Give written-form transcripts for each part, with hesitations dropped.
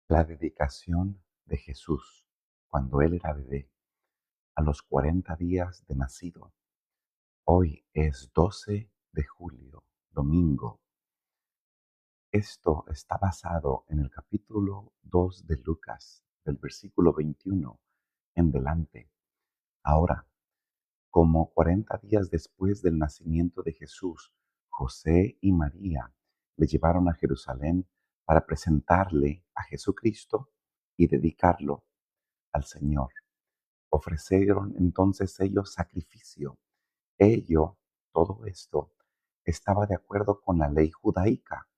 La dedicación de Jesús cuando él era bebé, a los 40 días de nacido. Hoy es 12 de julio, domingo. Esto está basado en el capítulo 2 de Lucas, del versículo 21 en delante. Ahora, como 40 días después del nacimiento de Jesús, José y María le llevaron a Jerusalén para presentarle a Jesucristo y dedicarlo al Señor. Ofrecieron entonces ellos sacrificio. Todo esto, estaba de acuerdo con la ley judaica.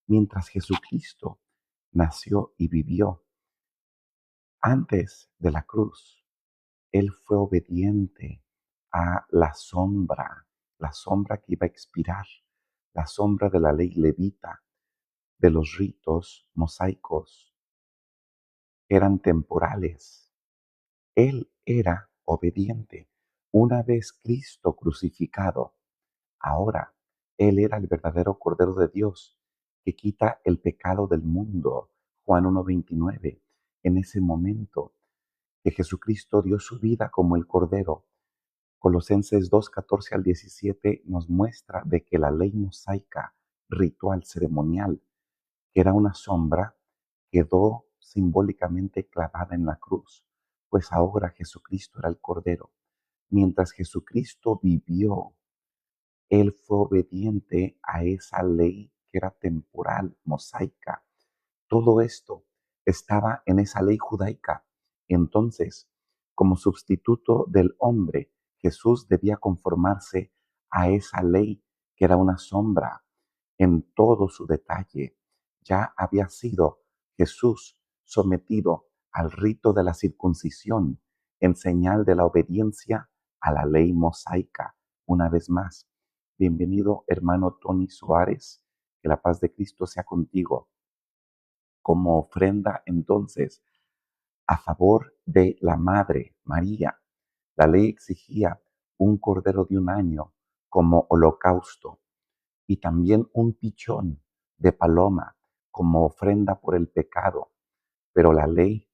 Mientras Jesucristo nació y vivió antes de la cruz, Él fue obediente a la sombra que iba a expirar, la sombra de la ley levita, de los ritos mosaicos, eran temporales. Él era obediente. Una vez Cristo crucificado, ahora Él era el verdadero Cordero de Dios que quita el pecado del mundo. Juan 1:29. En ese momento que Jesucristo dio su vida como el Cordero, Colosenses 2:14 al 17 nos muestra de que la ley mosaica, ritual, ceremonial, que era una sombra, quedó simbólicamente clavada en la cruz, pues ahora Jesucristo era el Cordero. Mientras Jesucristo vivió, Él fue obediente a esa ley que era temporal, mosaica. Todo esto estaba en esa ley judaica. Entonces, como sustituto del hombre, Jesús debía conformarse a esa ley que era una sombra en todo su detalle. Ya había sido Jesús sometido al rito de la circuncisión en señal de la obediencia a la ley mosaica. Una vez más, bienvenido hermano Tony Suárez, que la paz de Cristo sea contigo. Como ofrenda entonces a favor de la Madre María, la ley exigía un cordero de un año como holocausto y también un pichón de paloma como ofrenda por el pecado. Pero la ley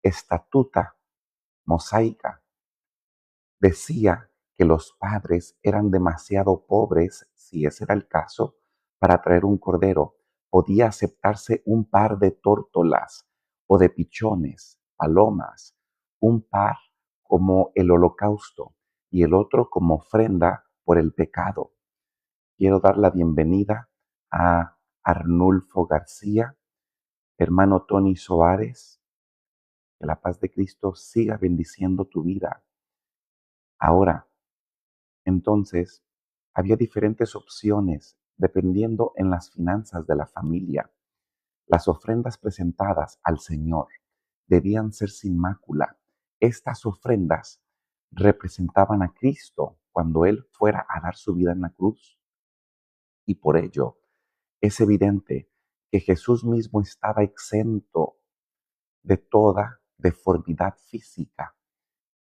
estatuta mosaica decía que los padres eran demasiado pobres, si ese era el caso, para traer un cordero. Podía aceptarse un par de tórtolas o de pichones, palomas, un par como el holocausto y el otro como ofrenda por el pecado. Quiero dar la bienvenida a Arnulfo García, hermano Tony Soares, que la paz de Cristo siga bendiciendo tu vida. Ahora, entonces, había diferentes opciones dependiendo en las finanzas de la familia. Las ofrendas presentadas al Señor debían ser sin mácula. Estas ofrendas representaban a Cristo cuando Él fuera a dar su vida en la cruz. Y por ello es evidente que Jesús mismo estaba exento de toda deformidad física.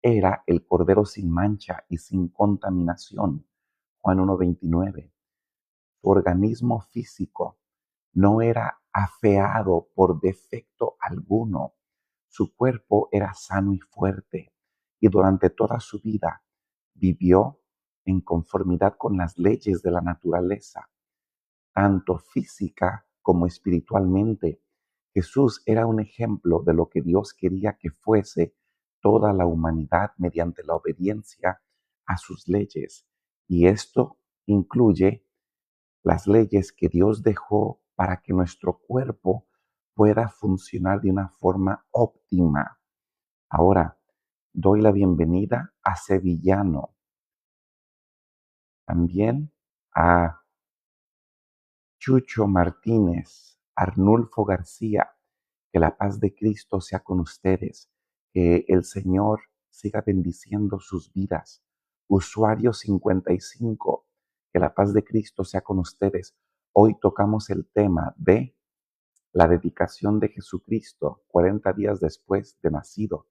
Era el Cordero sin mancha y sin contaminación. Juan 1:29. Su organismo físico no era afeado por defecto alguno. Su cuerpo era sano y fuerte, y durante toda su vida vivió en conformidad con las leyes de la naturaleza, tanto física como espiritualmente. Jesús era un ejemplo de lo que Dios quería que fuese toda la humanidad mediante la obediencia a sus leyes. Y esto incluye las leyes que Dios dejó para que nuestro cuerpo pueda funcionar de una forma óptima. Ahora, doy la bienvenida a Sevillano, también a Chucho Martínez, Arnulfo García. Que la paz de Cristo sea con ustedes, que el Señor siga bendiciendo sus vidas. Usuario 55, que la paz de Cristo sea con ustedes. Hoy tocamos el tema de la dedicación de Jesucristo 40 días después de nacido,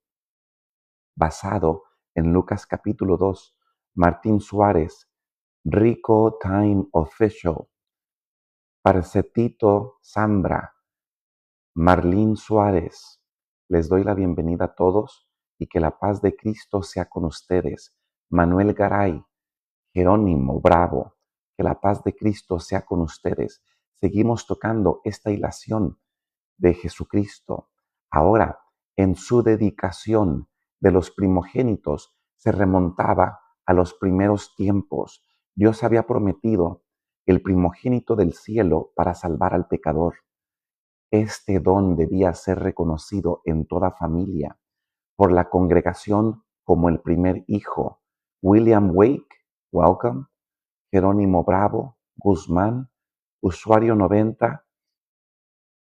basado en Lucas capítulo 2. Martín Suárez, Rico Time Official, Parcetito Zambra, Marlene Suárez, les doy la bienvenida a todos y que la paz de Cristo sea con ustedes. Manuel Garay, Jerónimo Bravo, que la paz de Cristo sea con ustedes. Seguimos tocando esta ilación de Jesucristo. Ahora, en su dedicación de los primogénitos, se remontaba a los primeros tiempos. Dios había prometido el primogénito del cielo para salvar al pecador. Este don debía ser reconocido en toda familia por la congregación como el primer hijo. William Wake, welcome. Jerónimo Bravo, Guzmán, usuario 90,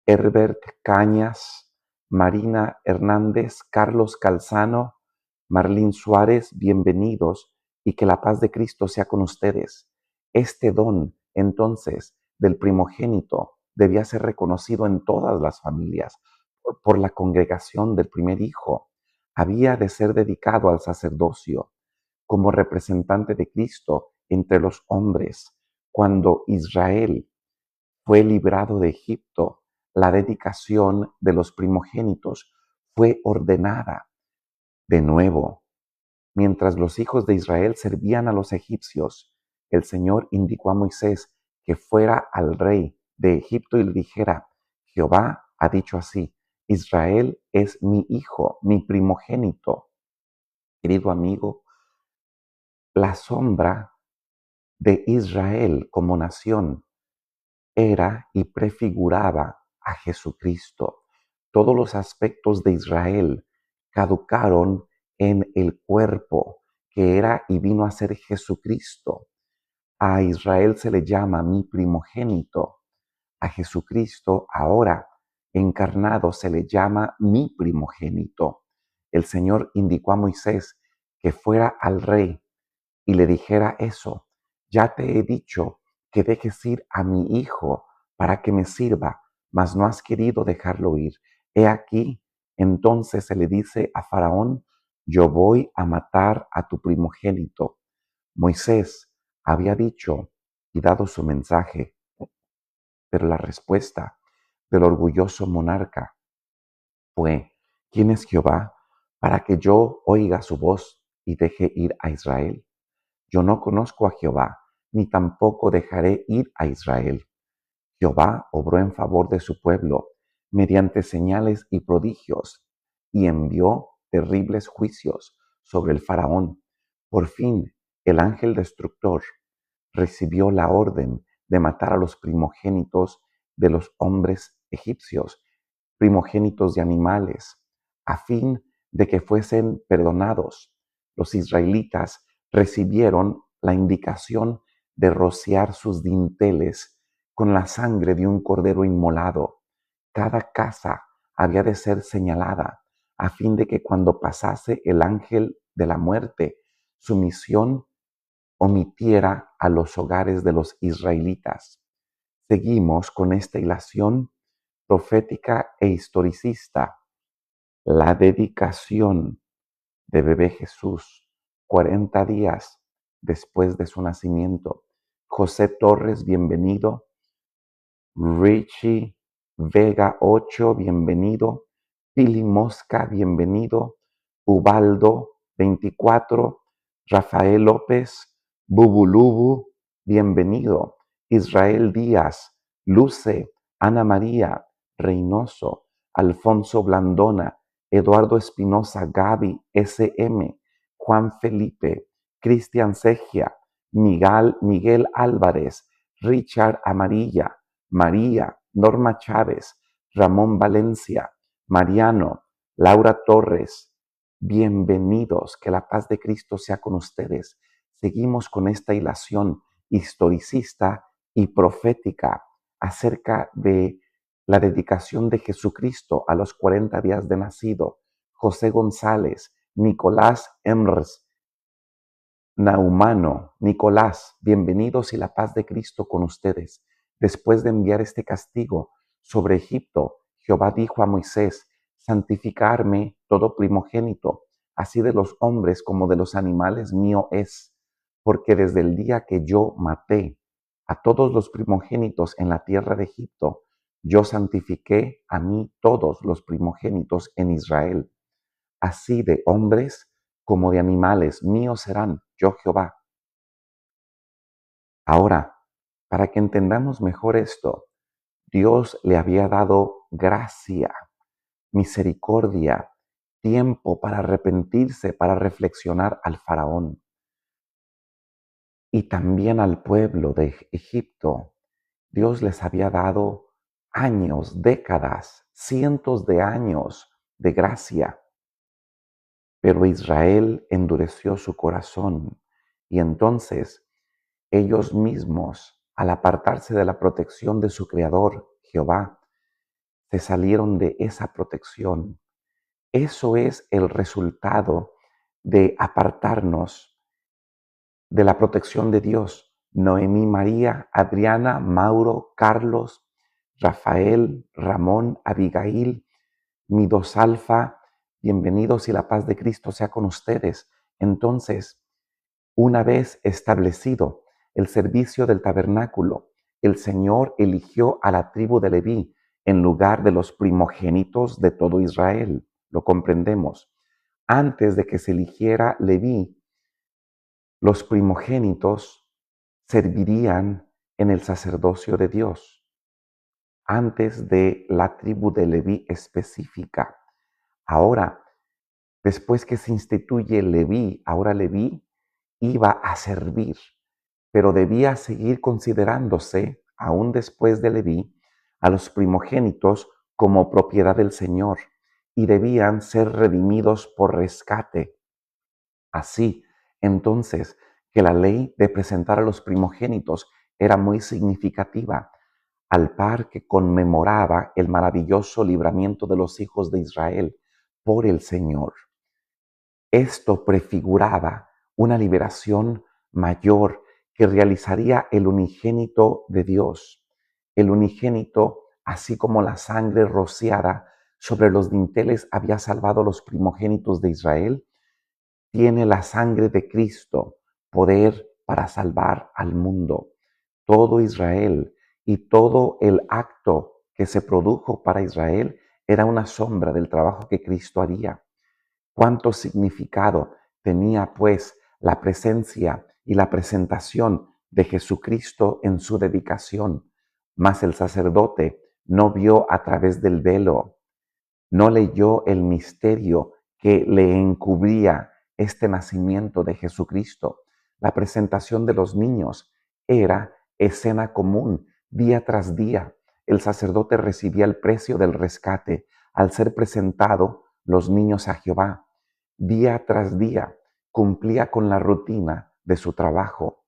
Herbert Cañas, Marina Hernández, Carlos Calzano, Marlene Suárez, bienvenidos y que la paz de Cristo sea con ustedes. Este don, entonces, del primogénito debía ser reconocido en todas las familias por la congregación del primer hijo. Había de ser dedicado al sacerdocio como representante de Cristo entre los hombres. Cuando Israel fue librado de Egipto, la dedicación de los primogénitos fue ordenada de nuevo. Mientras los hijos de Israel servían a los egipcios, el Señor indicó a Moisés que fuera al rey de Egipto y le dijera: Jehová ha dicho así, Israel es mi hijo, mi primogénito. Querido amigo, la sombra de Israel como nación era y prefiguraba a Jesucristo. Todos los aspectos de Israel caducaron en el cuerpo que era y vino a ser Jesucristo. A Israel se le llama mi primogénito. A Jesucristo ahora encarnado se le llama mi primogénito. El Señor indicó a Moisés que fuera al rey y le dijera eso: ya te he dicho que dejes ir a mi hijo para que me sirva, mas no has querido dejarlo ir. He aquí, entonces se le dice a Faraón: yo voy a matar a tu primogénito. Moisés había dicho y dado su mensaje, pero la respuesta del orgulloso monarca fue: ¿quién es Jehová para que yo oiga su voz y deje ir a Israel? Yo no conozco a Jehová, ni tampoco dejaré ir a Israel. Jehová obró en favor de su pueblo mediante señales y prodigios, y envió terribles juicios sobre el faraón. Por fin, el ángel destructor recibió la orden de matar a los primogénitos de los hombres egipcios, primogénitos de animales, a fin de que fuesen perdonados. Los israelitas recibieron la indicación de rociar sus dinteles con la sangre de un cordero inmolado. Cada casa había de ser señalada, a fin de que cuando pasase el ángel de la muerte, su misión omitiera a los hogares de los israelitas. Seguimos con esta ilación profética e historicista, la dedicación de bebé Jesús, 40 días después de su nacimiento. José Torres, bienvenido. Richie Vega 8, bienvenido. Pili Mosca, bienvenido. Ubaldo 24, Rafael López, Bubulubu, bienvenido. Israel Díaz, Luce, Ana María Reynoso, Alfonso Blandona, Eduardo Espinosa, Gaby SM, Juan Felipe, Cristian Segia, Miguel Álvarez, Richard Amarilla, María, Norma Chávez, Ramón Valencia, Mariano, Laura Torres, bienvenidos, que la paz de Cristo sea con ustedes. Seguimos con esta ilación historicista y profética acerca de la dedicación de Jesucristo a los 40 días de nacido. José González, Nicolás Emrs, Naumano, Nicolás, bienvenidos y la paz de Cristo con ustedes. Después de enviar este castigo sobre Egipto, Jehová dijo a Moisés: santificarme todo primogénito, así de los hombres como de los animales mío es, porque desde el día que yo maté a todos los primogénitos en la tierra de Egipto, yo santifiqué a mí todos los primogénitos en Israel, así de hombres como de animales míos serán, yo Jehová. Ahora, para que entendamos mejor esto, Dios le había dado gracia, misericordia, tiempo para arrepentirse, para reflexionar al faraón y también al pueblo de Egipto. Dios les había dado años, décadas, cientos de años de gracia, pero Israel endureció su corazón y entonces ellos mismos, al apartarse de la protección de su Creador, Jehová, se salieron de esa protección. Eso es el resultado de apartarnos de la protección de Dios. Noemí, María, Adriana, Mauro, Carlos, Rafael, Ramón, Abigail, mi dos alfa, bienvenidos y la paz de Cristo sea con ustedes. Entonces, una vez establecido el servicio del tabernáculo, el Señor eligió a la tribu de Leví en lugar de los primogénitos de todo Israel. Lo comprendemos. Antes de que se eligiera Leví, los primogénitos servirían en el sacerdocio de Dios, antes de la tribu de Leví específica. Ahora, después que se instituye Leví, ahora Leví iba a servir, pero debía seguir considerándose, aún después de Leví, a los primogénitos como propiedad del Señor y debían ser redimidos por rescate. Así, entonces, que la ley de presentar a los primogénitos era muy significativa, al par que conmemoraba el maravilloso libramiento de los hijos de Israel por el Señor. Esto prefiguraba una liberación mayor que realizaría el unigénito de Dios. El unigénito, así como la sangre rociada sobre los dinteles había salvado a los primogénitos de Israel, tiene la sangre de Cristo, poder para salvar al mundo. Todo Israel y todo el acto que se produjo para Israel era una sombra del trabajo que Cristo haría. ¿Cuánto significado tenía, pues, la presencia y la presentación de Jesucristo en su dedicación? Mas el sacerdote no vio a través del velo, no leyó el misterio que le encubría este nacimiento de Jesucristo. La presentación de los niños era escena común día tras día. El sacerdote recibía el precio del rescate al ser presentado los niños a Jehová. Día tras día cumplía con la rutina de su trabajo,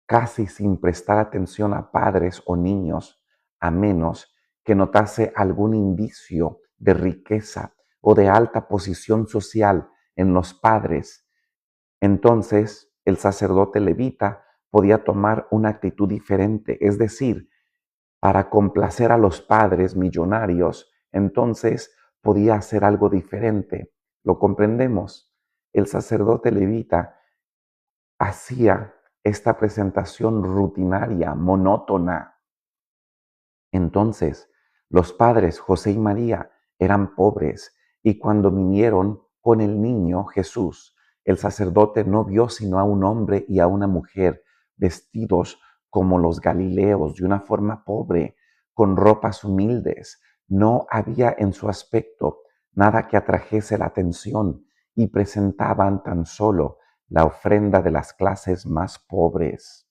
casi sin prestar atención a padres o niños, a menos que notase algún indicio de riqueza o de alta posición social en los padres. Entonces el sacerdote levita podía tomar una actitud diferente, es decir, para complacer a los padres millonarios, entonces podía hacer algo diferente. ¿Lo comprendemos? El sacerdote levita hacía esta presentación rutinaria, monótona. Entonces, los padres José y María eran pobres y cuando vinieron con el niño Jesús, el sacerdote no vio sino a un hombre y a una mujer vestidos como los galileos, de una forma pobre, con ropas humildes. No había en su aspecto nada que atrajese la atención y presentaban tan solo la ofrenda de las clases más pobres.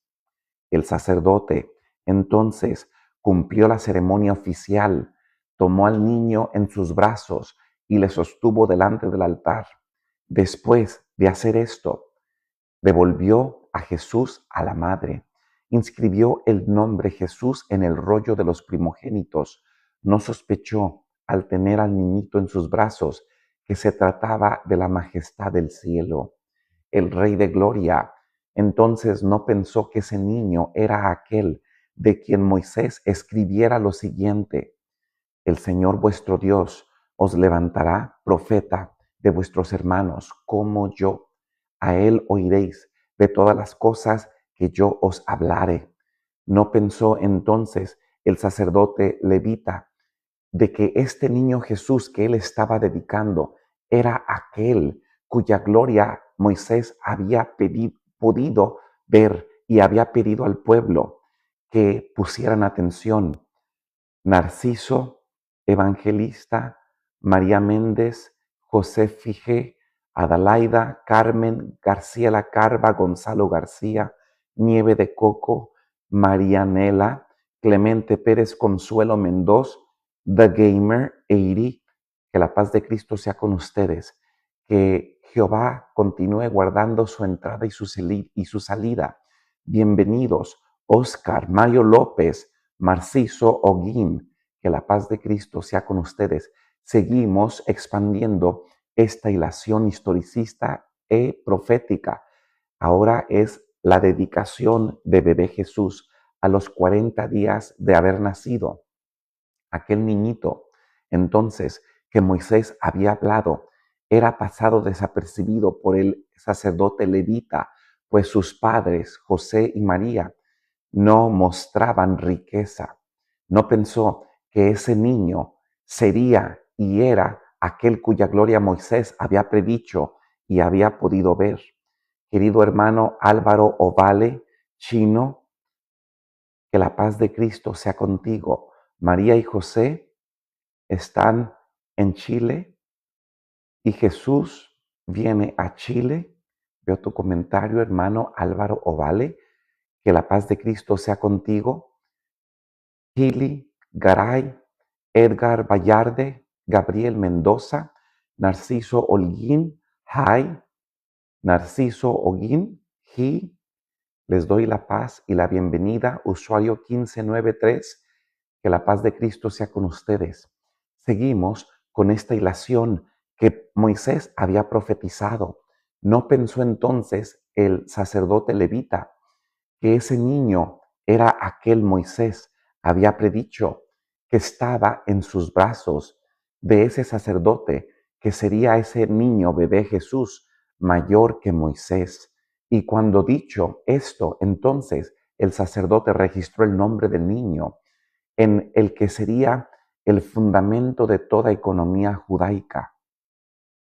El sacerdote entonces cumplió la ceremonia oficial, tomó al niño en sus brazos y le sostuvo delante del altar. Después de hacer esto, devolvió a Jesús a la madre, inscribió el nombre Jesús en el rollo de los primogénitos. No sospechó, al tener al niñito en sus brazos, que se trataba de la majestad del cielo, el Rey de Gloria. Entonces no pensó que ese niño era aquel de quien Moisés escribiera lo siguiente: el Señor vuestro Dios os levantará profeta de vuestros hermanos como yo. A él oiréis de todas las cosas que yo os hablare. No pensó entonces el sacerdote levita, de que este niño Jesús que él estaba dedicando era aquel cuya gloria Moisés había podido ver y había pedido al pueblo que pusieran atención. Narciso, Evangelista, María Méndez, José Fijé, Adelaida, Carmen, García La Carva, Gonzalo García, Nieve de Coco, Marianela, Clemente Pérez, Consuelo Mendoz, The Gamer, Eiri, que la paz de Cristo sea con ustedes, que Jehová continúe guardando su entrada y su salida. Bienvenidos, Oscar, Mario López, Marciso Oguín, que la paz de Cristo sea con ustedes. Seguimos expandiendo esta hilación historicista e profética. Ahora es la dedicación de bebé Jesús a los 40 días de haber nacido. Aquel niñito, entonces, que Moisés había hablado, era pasado desapercibido por el sacerdote levita, pues sus padres, José y María, no mostraban riqueza. No pensó que ese niño sería y era aquel cuya gloria Moisés había predicho y había podido ver. Querido hermano Álvaro Ovale, chino, que la paz de Cristo sea contigo. María y José están en Chile y Jesús viene a Chile. Veo tu comentario, hermano Álvaro Ovale. Que la paz de Cristo sea contigo. Gili, Garay, Edgar Vallarde, Gabriel Mendoza, Narciso Holguín, Hi, Narciso Holguín, He, les doy la paz y la bienvenida, usuario 1593, que la paz de Cristo sea con ustedes. Seguimos con esta hilación que Moisés había profetizado. No pensó entonces el sacerdote levita que ese niño era aquel Moisés, había predicho que estaba en sus brazos de ese sacerdote, que sería ese niño bebé Jesús, mayor que Moisés. Y cuando dicho esto, entonces el sacerdote registró el nombre del niño, en el que sería el fundamento de toda economía judaica.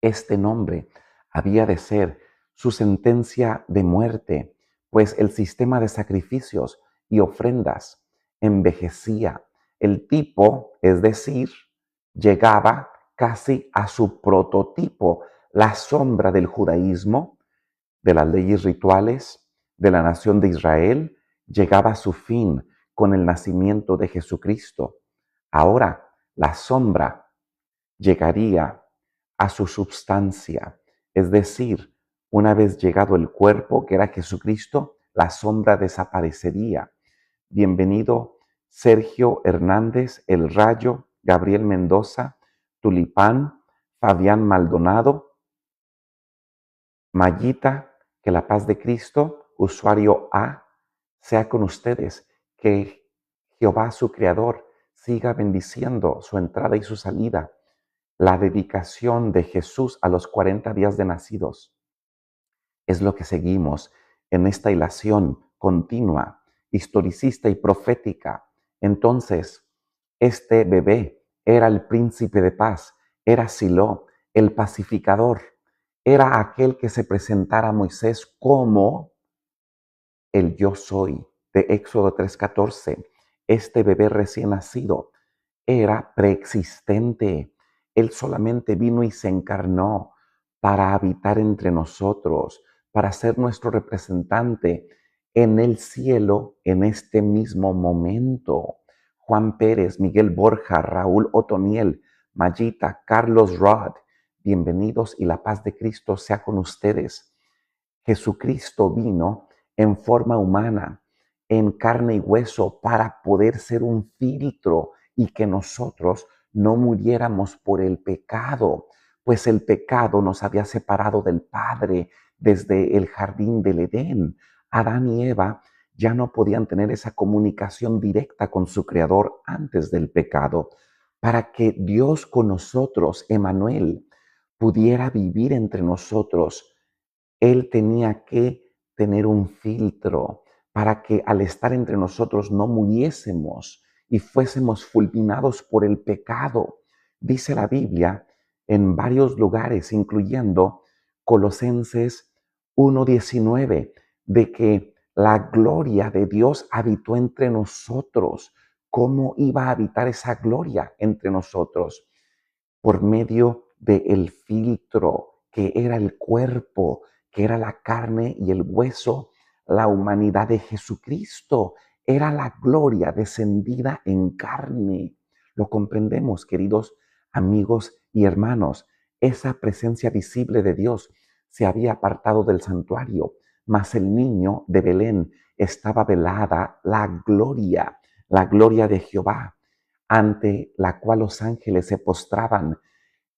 Este nombre había de ser su sentencia de muerte, pues el sistema de sacrificios y ofrendas envejecía. El tipo, es decir, llegaba casi a su prototipo, la sombra del judaísmo, de las leyes rituales, de la nación de Israel, llegaba a su fin con el nacimiento de Jesucristo. Ahora, la sombra llegaría a su substancia, es decir, una vez llegado el cuerpo, que era Jesucristo, la sombra desaparecería. Bienvenido Sergio Hernández, El Rayo, Gabriel Mendoza, Tulipán, Fabián Maldonado, Mayita, que la paz de Cristo, usuario A, sea con ustedes, que Jehová su Creador siga bendiciendo su entrada y su salida, la dedicación de Jesús a los 40 días de nacidos. Es lo que seguimos en esta hilación continua, historicista y profética. Entonces, este bebé era el príncipe de paz, era Silo, el pacificador, era aquel que se presentara a Moisés como el yo soy de Éxodo 3:14. Este bebé recién nacido era preexistente. Él solamente vino y se encarnó para habitar entre nosotros, para ser nuestro representante en el cielo en este mismo momento. Juan Pérez, Miguel Borja, Raúl Otoniel, Mayita, Carlos Rod, bienvenidos y la paz de Cristo sea con ustedes. Jesucristo vino en forma humana, en carne y hueso, para poder ser un filtro y que nosotros no muriéramos por el pecado, pues el pecado nos había separado del Padre desde el jardín del Edén. Adán y Eva ya no podían tener esa comunicación directa con su Creador antes del pecado. Para que Dios con nosotros, Emmanuel, pudiera vivir entre nosotros, Él tenía que tener un filtro para que al estar entre nosotros no muriésemos y fuésemos fulminados por el pecado. Dice la Biblia en varios lugares, incluyendo Colosenses 1:19, de que la gloria de Dios habitó entre nosotros. ¿Cómo iba a habitar esa gloria entre nosotros? Por medio del filtro que era el cuerpo, que era la carne y el hueso, la humanidad de Jesucristo. Era la gloria descendida en carne. Lo comprendemos, queridos amigos y hermanos. Esa presencia visible de Dios se había apartado del santuario, mas el niño de Belén estaba velada la gloria de Jehová, ante la cual los ángeles se postraban.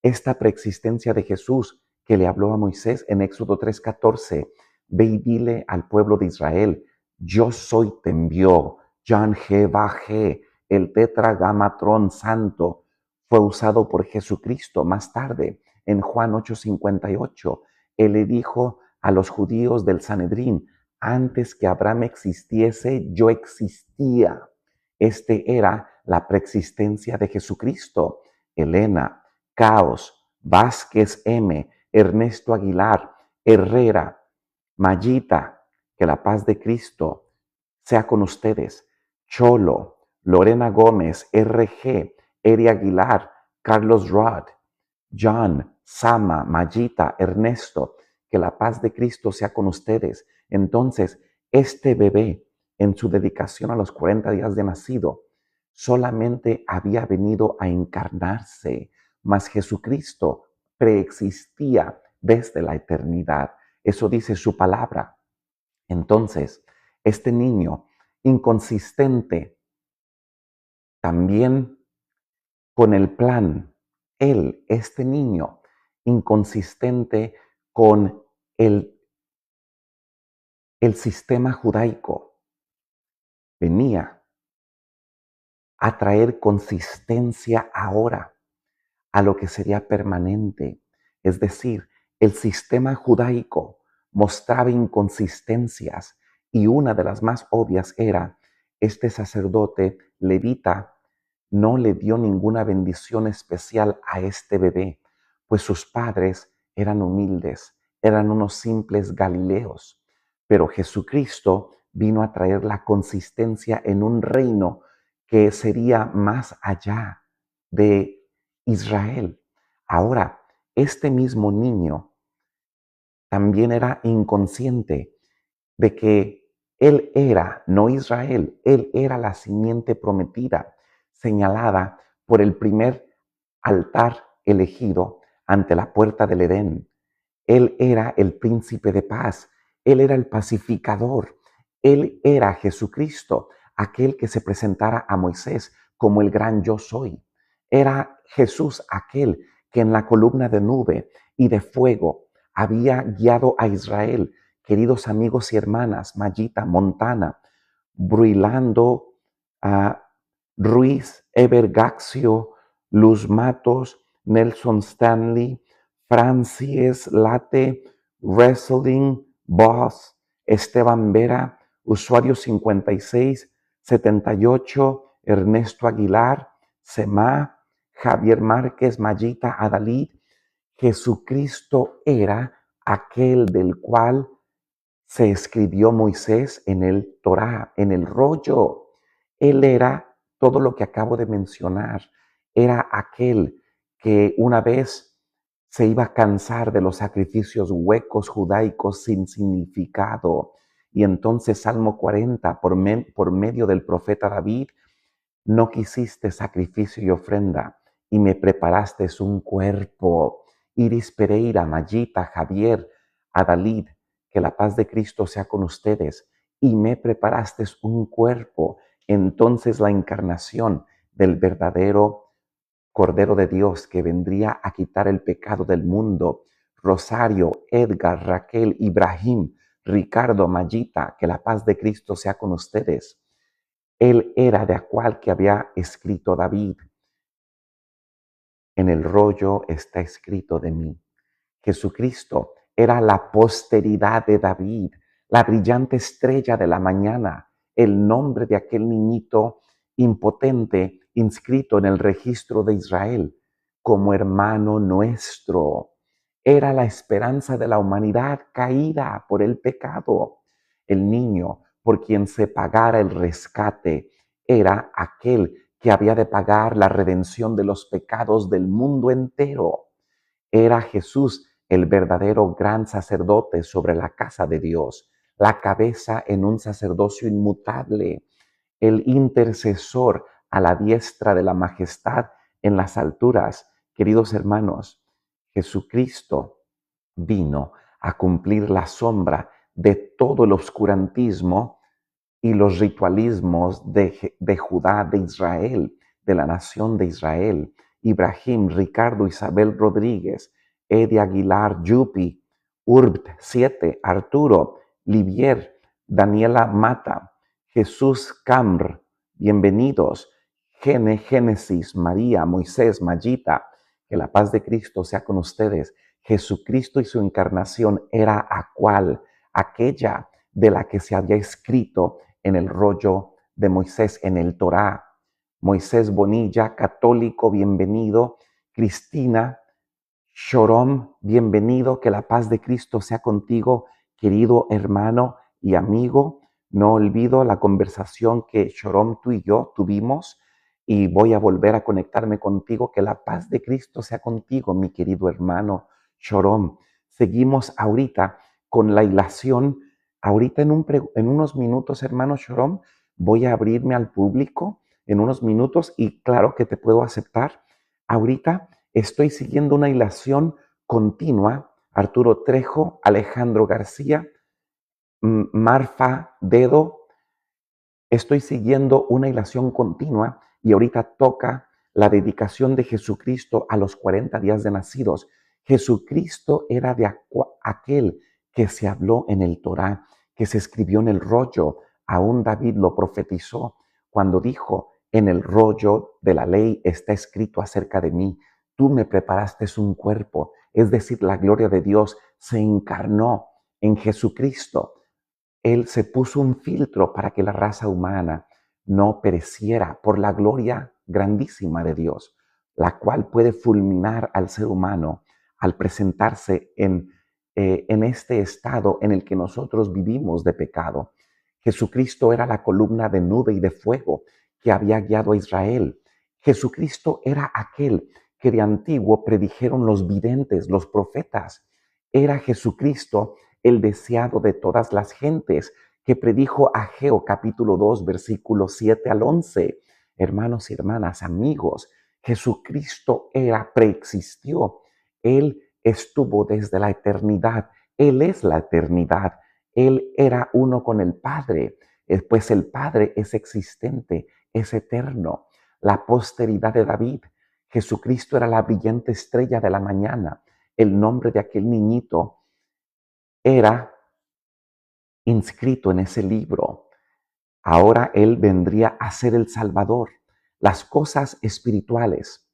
Esta preexistencia de Jesús que le habló a Moisés en Éxodo 3:14, ve y dile al pueblo de Israel, yo soy te envió, Jan He, el tetragamatron santo, fue usado por Jesucristo más tarde en Juan 8:58. Él le dijo a los judíos del Sanedrín, antes que Abraham existiese, yo existía. Este era la preexistencia de Jesucristo. Elena, Caos, Vázquez M., Ernesto Aguilar, Herrera, Mayita, que la paz de Cristo sea con ustedes. Cholo, Lorena Gómez, RG, Eri Aguilar, Carlos Rod, John, Sama, Mayita, Ernesto, que la paz de Cristo sea con ustedes. Entonces, este bebé, en su dedicación a los 40 días de nacido, solamente había venido a encarnarse, mas Jesucristo preexistía desde la eternidad. Eso dice su palabra. Entonces, este niño inconsistente también con el plan, este niño inconsistente con el sistema judaico, venía a traer consistencia ahora a lo que sería permanente. Es decir, el sistema judaico mostraba inconsistencias y una de las más obvias era este sacerdote levita no le dio ninguna bendición especial a este bebé, pues sus padres eran humildes, eran unos simples galileos. Pero Jesucristo vino a traer la consistencia en un reino que sería más allá de Israel. Ahora, este mismo niño también era inconsciente de que él era, no Israel, él era la simiente prometida, señalada por el primer altar elegido ante la puerta del Edén. Él era el príncipe de paz, él era el pacificador, él era Jesucristo, aquel que se presentara a Moisés como el gran yo soy. Era Jesús aquel que en la columna de nube y de fuego había guiado a Israel. Queridos amigos y hermanas, Mayita, Montana, Bruilando, Ruiz, Ever Gaxio, Luz Matos, Nelson Stanley, Francis Late, Wrestling Boss, Esteban Vera, usuario 5678, Ernesto Aguilar, Semá, Javier Márquez, Mayita, Adalid. Jesucristo era aquel del cual se escribió Moisés en el Torá, en el rollo. Él era todo lo que acabo de mencionar. Era aquel que una vez se iba a cansar de los sacrificios huecos judaicos sin significado. Y entonces Salmo 40, por medio del profeta David, no quisiste sacrificio y ofrenda, y me preparaste un cuerpo. Iris Pereira, Mayita, Javier, Adalid, que la paz de Cristo sea con ustedes, y me preparaste un cuerpo. Entonces la encarnación del verdadero Cordero de Dios que vendría a quitar el pecado del mundo. Rosario, Edgar, Raquel, Ibrahim, Ricardo, Mayita, que la paz de Cristo sea con ustedes. Él era de aquel que había escrito David. En el rollo está escrito de mí. Jesucristo era la posteridad de David, la brillante estrella de la mañana, el nombre de aquel niñito impotente, inscrito en el registro de Israel como hermano nuestro. Era la esperanza de la humanidad caída por el pecado. El niño por quien se pagara el rescate era aquel que había de pagar la redención de los pecados del mundo entero. Era Jesús el verdadero gran sacerdote sobre la casa de Dios, la cabeza en un sacerdocio inmutable, el intercesor a la diestra de la majestad en las alturas. Queridos hermanos, Jesucristo vino a cumplir la sombra de todo el oscurantismo y los ritualismos de Judá, de Israel, de la nación de Israel. Ibrahim, Ricardo, Isabel Rodríguez, Eddie Aguilar, Yupi, Urbt 7, Arturo, Livier, Daniela Mata, Jesús Camr, bienvenidos. Génesis, María, Moisés, Mayita, que la paz de Cristo sea con ustedes. Jesucristo y su encarnación era aquella de la que se había escrito en el rollo de Moisés, en el Torá. Moisés Bonilla, católico, bienvenido. Cristina Shorom, bienvenido. Que la paz de Cristo sea contigo, querido hermano y amigo. No olvido la conversación que Shorom, tú y yo tuvimos, y voy a volver a conectarme contigo. Que la paz de Cristo sea contigo, mi querido hermano Shorom. Seguimos ahorita con la hilación. Ahorita en unos minutos, hermano Shorom, voy a abrirme al público en unos minutos y claro que te puedo aceptar. Ahorita estoy siguiendo una hilación continua. Arturo Trejo, Alejandro García, Marfa Dedo. Estoy siguiendo una hilación continua y ahorita toca la dedicación de Jesucristo a los 40 días de nacidos. Jesucristo era de aquel que se habló en el Torá, que se escribió en el rollo. Aún David lo profetizó cuando dijo: en el rollo de la ley está escrito acerca de mí. Tú me preparaste un cuerpo, es decir, la gloria de Dios se encarnó en Jesucristo. Él se puso un filtro para que la raza humana no pereciera por la gloria grandísima de Dios, la cual puede fulminar al ser humano al presentarse en este estado en el que nosotros vivimos de pecado. Jesucristo era la columna de nube y de fuego que había guiado a Israel. Jesucristo era aquel que de antiguo predijeron los videntes, los profetas. Era Jesucristo el deseado de todas las gentes, que predijo Ageo capítulo 2, versículos 7 al 11. Hermanos y hermanas, amigos, Jesucristo preexistió. Él estuvo desde la eternidad. Él es la eternidad. Él era uno con el Padre, pues el Padre es existente, es eterno. La posteridad de David. Jesucristo era la brillante estrella de la mañana. El nombre de aquel niñito era inscrito en ese libro. Ahora Él vendría a ser el Salvador. Las cosas espirituales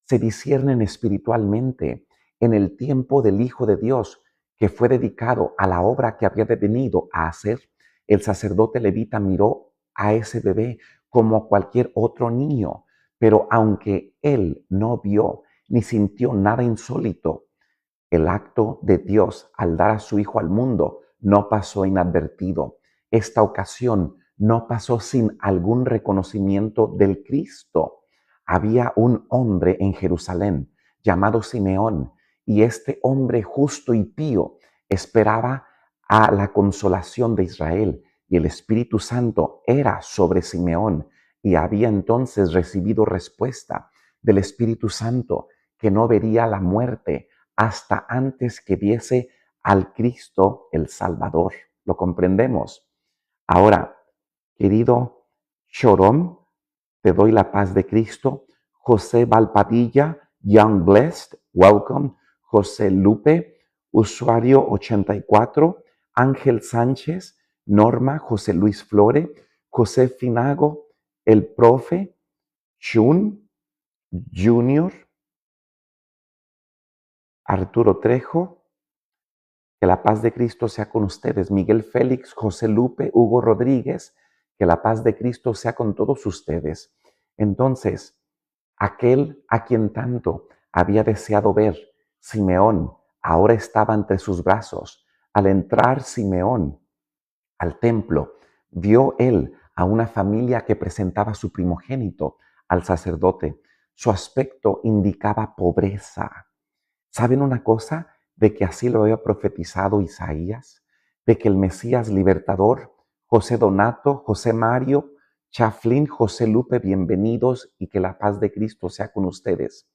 se disciernen espiritualmente en el tiempo del Hijo de Dios, que fue dedicado a la obra que había venido a hacer. El sacerdote levita miró a ese bebé como a cualquier otro niño, pero aunque él no vio ni sintió nada insólito, el acto de Dios al dar a su Hijo al mundo no pasó inadvertido. Esta ocasión no pasó sin algún reconocimiento del Cristo. Había un hombre en Jerusalén llamado Simeón, y este hombre justo y pío esperaba a la consolación de Israel, y el Espíritu Santo era sobre Simeón, y había entonces recibido respuesta del Espíritu Santo, que no vería la muerte hasta antes que viese al Cristo el Salvador. ¿Lo comprendemos? Ahora, querido Shorom, te doy la paz de Cristo. José Valpadilla, Young Blessed, welcome. José Lupe, usuario 84. Ángel Sánchez, Norma, José Luis Flore, José Finago, el profe, Shun, Junior, Arturo Trejo. Que la paz de Cristo sea con ustedes. Miguel Félix, José Lupe, Hugo Rodríguez. que la paz de Cristo sea con todos ustedes. Entonces, aquel a quien tanto había deseado ver, Simeón, ahora estaba entre sus brazos. Al entrar Simeón al templo, vio él a una familia que presentaba a su primogénito al sacerdote. Su aspecto indicaba pobreza. ¿Saben una cosa? De que así lo había profetizado Isaías, de que el Mesías libertador, José Donato, José Mario, Chaflín, José Lupe, bienvenidos y que la paz de Cristo sea con ustedes.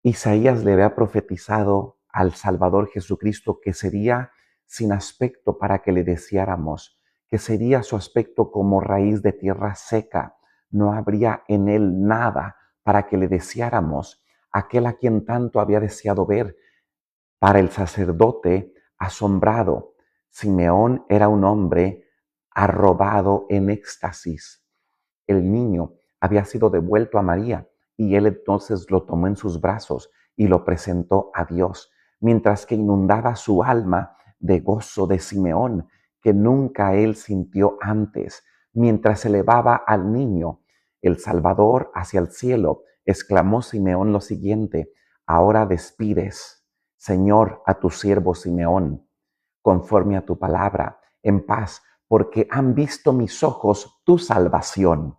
Isaías le había profetizado al Salvador Jesucristo que sería sin aspecto para que le deseáramos, que sería su aspecto como raíz de tierra seca. No habría en él nada para que le deseáramos, aquel a quien tanto había deseado ver. Para el sacerdote asombrado, Simeón era un hombre arrobado en éxtasis. El niño había sido devuelto a María y él entonces lo tomó en sus brazos y lo presentó a Dios, mientras que inundaba su alma de gozo de Simeón, que nunca él sintió antes. Mientras elevaba al niño, el Salvador, hacia el cielo, exclamó Simeón lo siguiente: ahora despides, Señor, a tu siervo Simeón, conforme a tu palabra, en paz, porque han visto mis ojos tu salvación.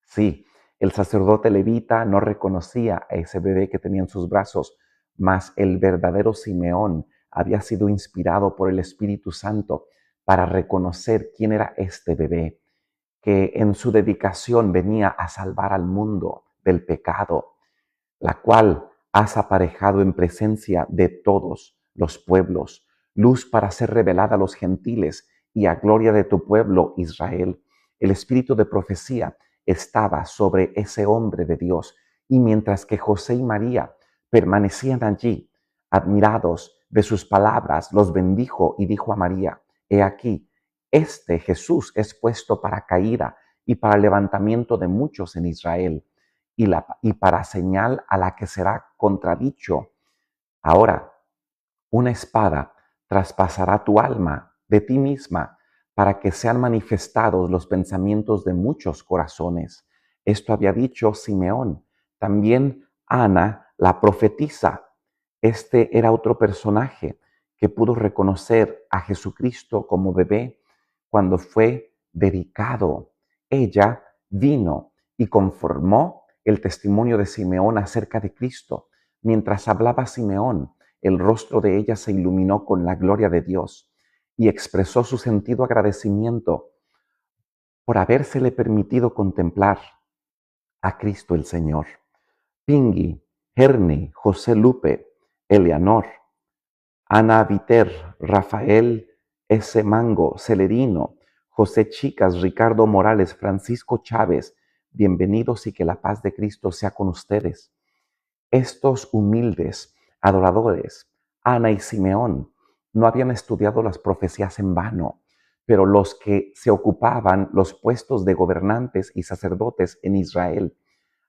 Sí, el sacerdote levita no reconocía a ese bebé que tenía en sus brazos, mas el verdadero Simeón había sido inspirado por el Espíritu Santo para reconocer quién era este bebé, que en su dedicación venía a salvar al mundo del pecado, la cual has aparejado en presencia de todos los pueblos, luz para ser revelada a los gentiles y a gloria de tu pueblo Israel. El espíritu de profecía estaba sobre ese hombre de Dios, y mientras que José y María permanecían allí, admirados de sus palabras, los bendijo y dijo a María: he aquí, este Jesús es puesto para caída y para levantamiento de muchos en Israel, y para señal a la que será contradicho. Ahora, una espada traspasará tu alma de ti misma para que sean manifestados los pensamientos de muchos corazones. Esto había dicho Simeón. También Ana, la profetisa. Este era otro personaje que pudo reconocer a Jesucristo como bebé cuando fue dedicado. Ella vino y conformó el testimonio de Simeón acerca de Cristo. Mientras hablaba Simeón, el rostro de ella se iluminó con la gloria de Dios y expresó su sentido agradecimiento por habérsele permitido contemplar a Cristo el Señor. Pingui, Herni, José Lupe, Eleanor, Ana Viter, Rafael S. Mango, Celerino, José Chicas, Ricardo Morales, Francisco Chávez, bienvenidos y que la paz de Cristo sea con ustedes. Estos humildes adoradores, Ana y Simeón, no habían estudiado las profecías en vano, pero los que se ocupaban los puestos de gobernantes y sacerdotes en Israel,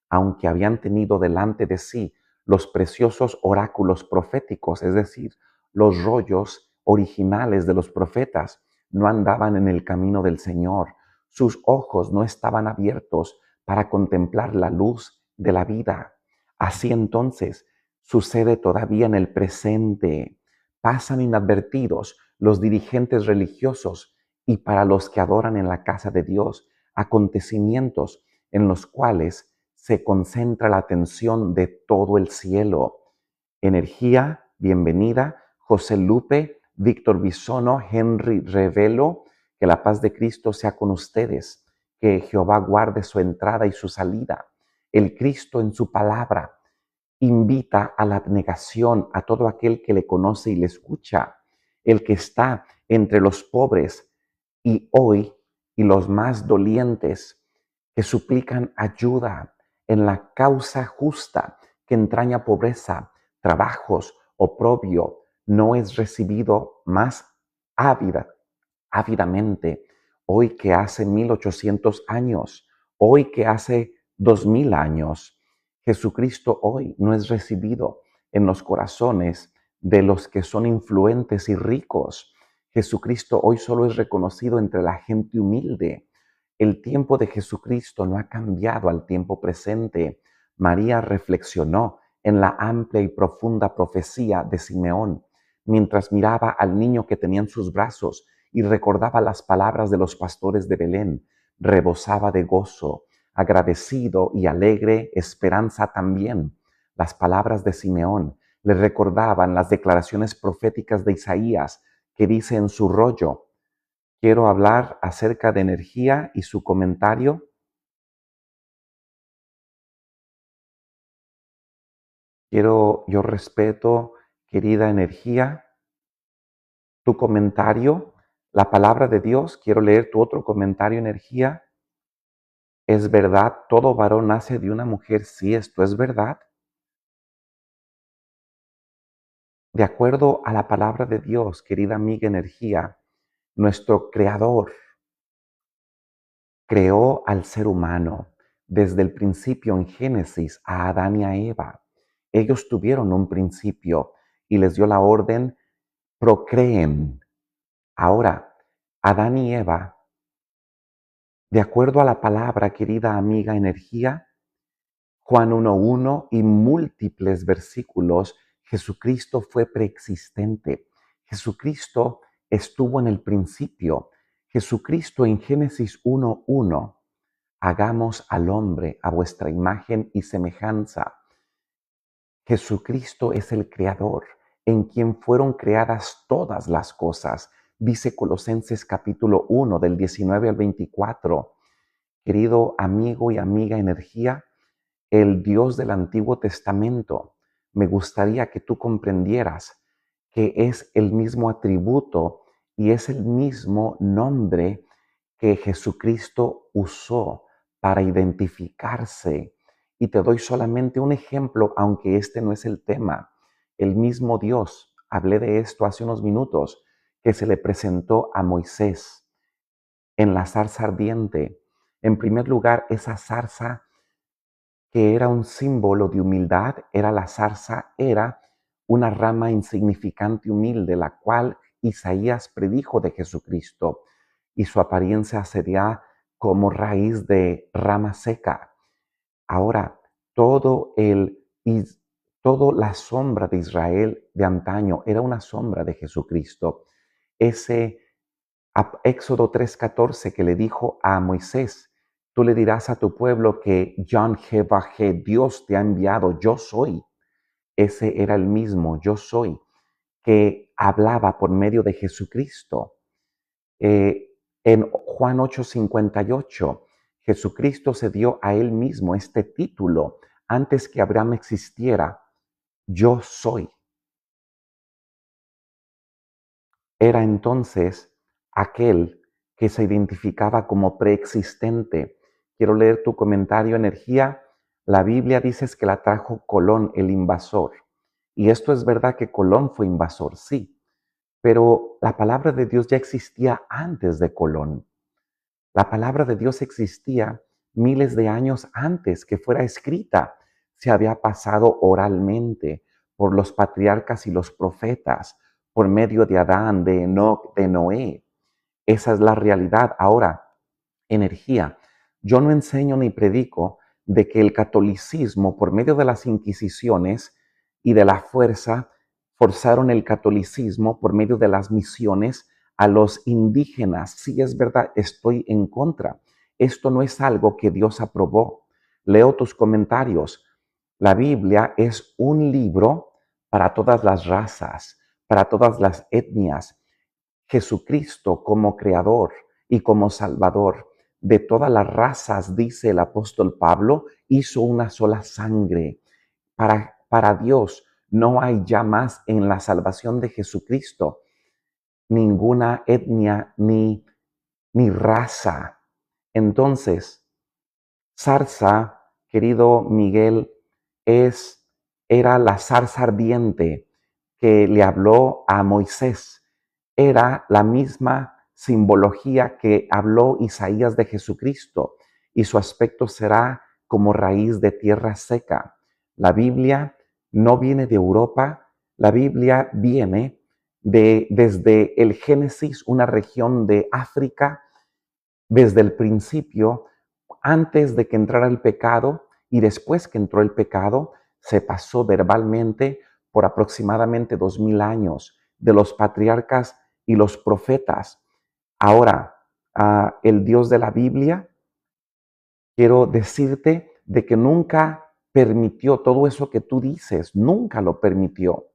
aunque habían tenido delante de sí los preciosos oráculos proféticos, es decir, los rollos originales de los profetas, no andaban en el camino del Señor. Sus ojos no estaban abiertos para contemplar la luz de la vida. Así entonces sucede todavía en el presente. Pasan inadvertidos los dirigentes religiosos y para los que adoran en la casa de Dios, acontecimientos en los cuales se concentra la atención de todo el cielo. Energía, bienvenida. José Lupe, Víctor Bisono, Henry Revelo, que la paz de Cristo sea con ustedes, que Jehová guarde su entrada y su salida. El Cristo en su palabra invita a la abnegación a todo aquel que le conoce y le escucha, el que está entre los pobres y hoy y los más dolientes que suplican ayuda en la causa justa que entraña pobreza, trabajos, oprobio, no es recibido más ávidamente hoy que hace 1800 años, hoy que hace 2000 años. Jesucristo hoy no es recibido en los corazones de los que son influentes y ricos. Jesucristo hoy solo es reconocido entre la gente humilde. El tiempo de Jesucristo no ha cambiado al tiempo presente. María reflexionó en la amplia y profunda profecía de Simeón mientras miraba al niño que tenía en sus brazos y recordaba las palabras de los pastores de Belén. Rebosaba de gozo, agradecido y alegre esperanza también. Las palabras de Simeón le recordaban las declaraciones proféticas de Isaías que dice en su rollo: quiero hablar acerca de energía y su comentario. Yo respeto, querida energía, tu comentario, la palabra de Dios. Quiero leer tu otro comentario, energía. ¿Es verdad, todo varón nace de una mujer? Sí, esto es verdad. De acuerdo a la palabra de Dios, querida amiga energía, nuestro Creador creó al ser humano desde el principio en Génesis a Adán y a Eva. Ellos tuvieron un principio y les dio la orden: procreen. Ahora, Adán y Eva, de acuerdo a la palabra, querida amiga energía, Juan 1:1 y múltiples versículos, Jesucristo fue preexistente. Jesucristo estuvo en el principio. Jesucristo en Génesis 1:1, hagamos al hombre a vuestra imagen y semejanza. Jesucristo es el Creador, en quien fueron creadas todas las cosas, dice Colosenses capítulo 1 del 19 al 24. Querido amigo y amiga energía, el Dios del Antiguo Testamento, me gustaría que tú comprendieras que es el mismo atributo y es el mismo nombre que Jesucristo usó para identificarse. Y te doy solamente un ejemplo, aunque este no es el tema. El mismo Dios, hablé de esto hace unos minutos, que se le presentó a Moisés en la zarza ardiente. En primer lugar, esa zarza que era un símbolo de humildad, era la zarza, era una rama insignificante y humilde, la cual Isaías predijo de Jesucristo, y su apariencia sería como raíz de rama seca. Ahora, todo toda la sombra de Israel de antaño era una sombra de Jesucristo. Ese Éxodo 3:14 que le dijo a Moisés: tú le dirás a tu pueblo que Yahweh Jehová, Dios te ha enviado, yo soy. Ese era el mismo yo soy que hablaba por medio de Jesucristo. En Juan 8:58, Jesucristo se dio a él mismo este título antes que Abraham existiera: yo soy. Era entonces aquel que se identificaba como preexistente. Quiero leer tu comentario, energía. La Biblia dice que la trajo Colón, el invasor. Y esto es verdad, que Colón fue invasor, sí. Pero la palabra de Dios ya existía antes de Colón. La palabra de Dios existía miles de años antes que fuera escrita. Se había pasado oralmente por los patriarcas y los profetas, por medio de Adán, de Enoc, de Noé. Esa es la realidad. Ahora, energía. Yo no enseño ni predico de que el catolicismo, por medio de las inquisiciones y de la fuerza, forzaron el catolicismo por medio de las misiones a los indígenas. Sí, es verdad, estoy en contra. Esto no es algo que Dios aprobó. Leo tus comentarios. La Biblia es un libro para todas las razas, para todas las etnias. Jesucristo, como creador y como salvador de todas las razas, dice el apóstol Pablo, hizo una sola sangre. Para Dios no hay ya más en la salvación de Jesucristo ninguna etnia ni raza. Entonces, zarza, querido Miguel, era la zarza ardiente que le habló a Moisés. Era la misma simbología que habló Isaías de Jesucristo, y su aspecto será como raíz de tierra seca. La Biblia no viene de Europa, la Biblia viene desde el Génesis, una región de África, desde el principio, antes de que entrara el pecado y después que entró el pecado, se pasó verbalmente por aproximadamente 2000 años de los patriarcas y los profetas. Ahora, el Dios de la Biblia, quiero decirte de que nunca permitió todo eso que tú dices, nunca lo permitió.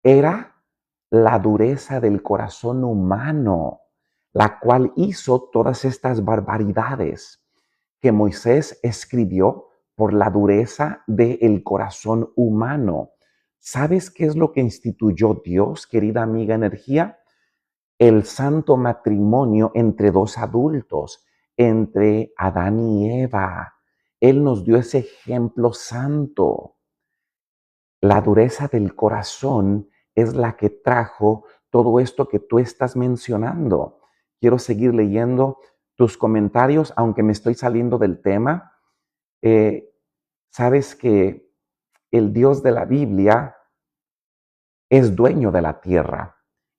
Era la dureza del corazón humano, la cual hizo todas estas barbaridades que Moisés escribió por la dureza del corazón humano. ¿Sabes qué es lo que instituyó Dios, querida amiga Energía? El santo matrimonio entre dos adultos, entre Adán y Eva. Él nos dio ese ejemplo santo. La dureza del corazón es la que trajo todo esto que tú estás mencionando. Quiero seguir leyendo tus comentarios, aunque me estoy saliendo del tema. Sabes que el Dios de la Biblia es dueño de la tierra.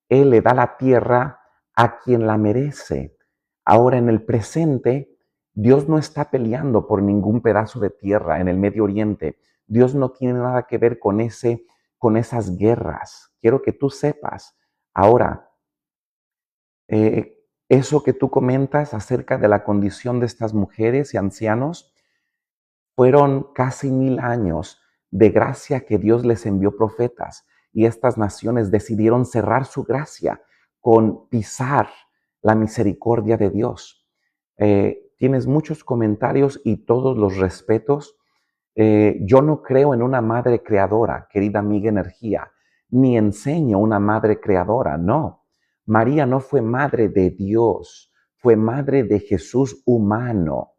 Él le da la tierra a quien la merece. Ahora, en el presente, Dios no está peleando por ningún pedazo de tierra en el Medio Oriente. Dios no tiene nada que ver con esas guerras. Quiero que tú sepas. Ahora, eso que tú comentas acerca de la condición de estas mujeres y ancianos, fueron casi 1000 años de gracia que Dios les envió profetas, y estas naciones decidieron cerrar su gracia con pisar la misericordia de Dios. Tienes muchos comentarios y todos los respetos. Yo no creo en una madre creadora, querida amiga Energía, ni enseño una madre creadora, no. María no fue madre de Dios, fue madre de Jesús humano.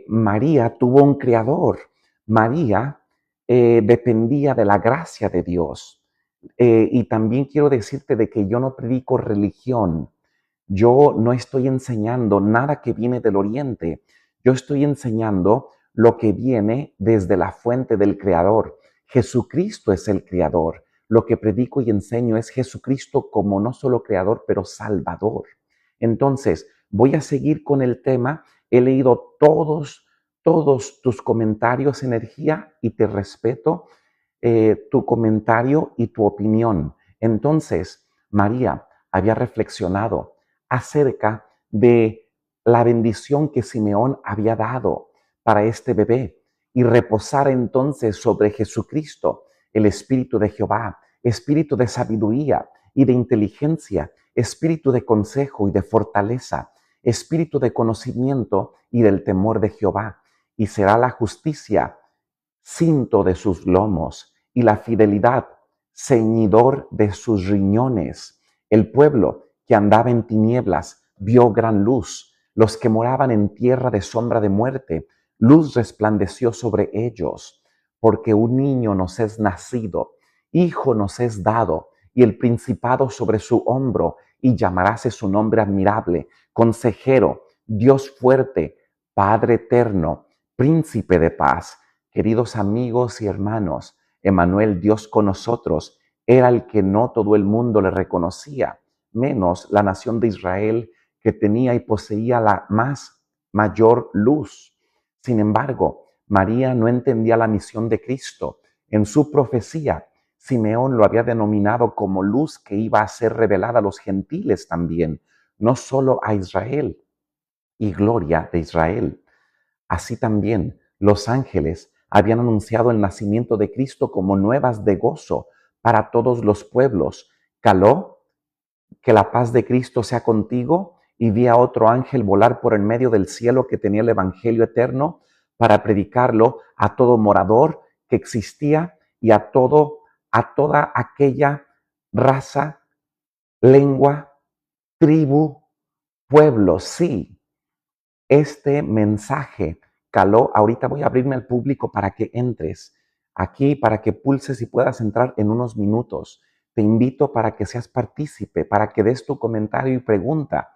María tuvo un creador. María dependía de la gracia de Dios. Y también quiero decirte de que yo no predico religión. Yo no estoy enseñando nada que viene del Oriente. Yo estoy enseñando lo que viene desde la fuente del Creador. Jesucristo es el Creador. Lo que predico y enseño es Jesucristo como no solo Creador, pero Salvador. Entonces, voy a seguir con el tema. He leído todos tus comentarios, Energía, y te respeto tu comentario y tu opinión. Entonces, María había reflexionado acerca de la bendición que Simeón había dado para este bebé y reposar entonces sobre Jesucristo, el Espíritu de Jehová, Espíritu de sabiduría y de inteligencia, Espíritu de consejo y de fortaleza, Espíritu de conocimiento y del temor de Jehová. Y será la justicia cinto de sus lomos y la fidelidad ceñidor de sus riñones. El pueblo que andaba en tinieblas vio gran luz. Los que moraban en tierra de sombra de muerte, luz resplandeció sobre ellos. Porque un niño nos es nacido, hijo nos es dado, y el principado sobre su hombro, y llamaráse su nombre admirable, consejero, Dios fuerte, Padre eterno, príncipe de paz. Queridos amigos y hermanos, Emmanuel, Dios con nosotros, era el que no todo el mundo le reconocía, menos la nación de Israel, que tenía y poseía la mayor luz. Sin embargo, María no entendía la misión de Cristo. En su profecía, Simeón lo había denominado como luz que iba a ser revelada a los gentiles también, no solo a Israel, y gloria de Israel. Así también los ángeles habían anunciado el nacimiento de Cristo como nuevas de gozo para todos los pueblos. Caló, que la paz de Cristo sea contigo, y vi a otro ángel volar por en medio del cielo que tenía el evangelio eterno para predicarlo a todo morador que existía y a toda aquella raza, lengua, tribu, pueblo. Sí, este mensaje caló. Ahorita voy a abrirme al público para que entres aquí, para que pulses y puedas entrar en unos minutos. Te invito para que seas partícipe, para que des tu comentario y pregunta.